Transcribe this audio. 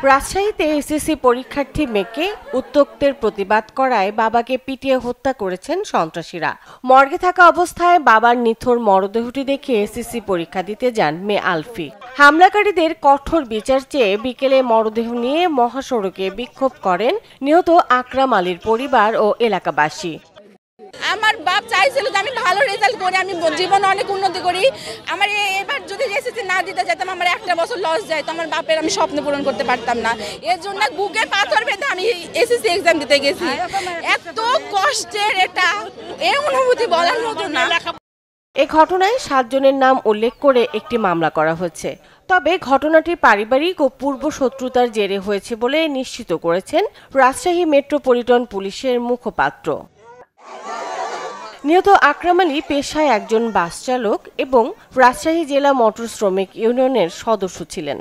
রাজশাহীতে এসএসসি পরীক্ষার্থী মেয়েকে উত্ত্যক্তের প্রতিবাদ করায় বাবাকে পিটিয়ে হত্যা করেছেন সন্ত্রাসীরা। মর্গে থাকা অবস্থায় বাবার নিথর মরদেহটি দেখে এসএসসি পরীক্ষা দিতে যান মেয়ে আলফি। হামলাকারীদের কঠোর বিচার চেয়ে বিকেলে মরদেহ নিয়ে মহাসড়কে বিক্ষোভ করেন নিহত আকরাম আলীর পরিবার ও এলাকাবাসী। আমার বাপ চাইছিল যে আমি ভালো রেজাল্ট করি, আমি জীবনে অনেক উন্নতি করি। আমার এবার যদি এসএসসি না দিতে যেতাম, আমার একটা বছর লস যায়, তো আমার বাপের আমি স্বপ্ন পূরণ করতে পারতাম না। এর জন্য বুকে পাথর বেঁধে আমি এসএসসি এক্সাম দিতে গেছি। এত কষ্টের এটা, এই অনুভূতি বলার মতো না। এ ঘটনায় 7 জনের নাম উল্লেখ করে একটি মামলা করা হয়েছে। তবে ঘটনাটি পারিবারিক ও পূর্ব শত্রুতার জেরে হয়েছে বলে নিশ্চিত করেছেন রাজশাহী মেট্রোপলিটন পুলিশের মুখপাত্র। নিহত আকরাম আলী পেশায় একজন বাস চালক এবং রাজশাহী জেলা মোটর শ্রমিক ইউনিয়নের সদস্য ছিলেন।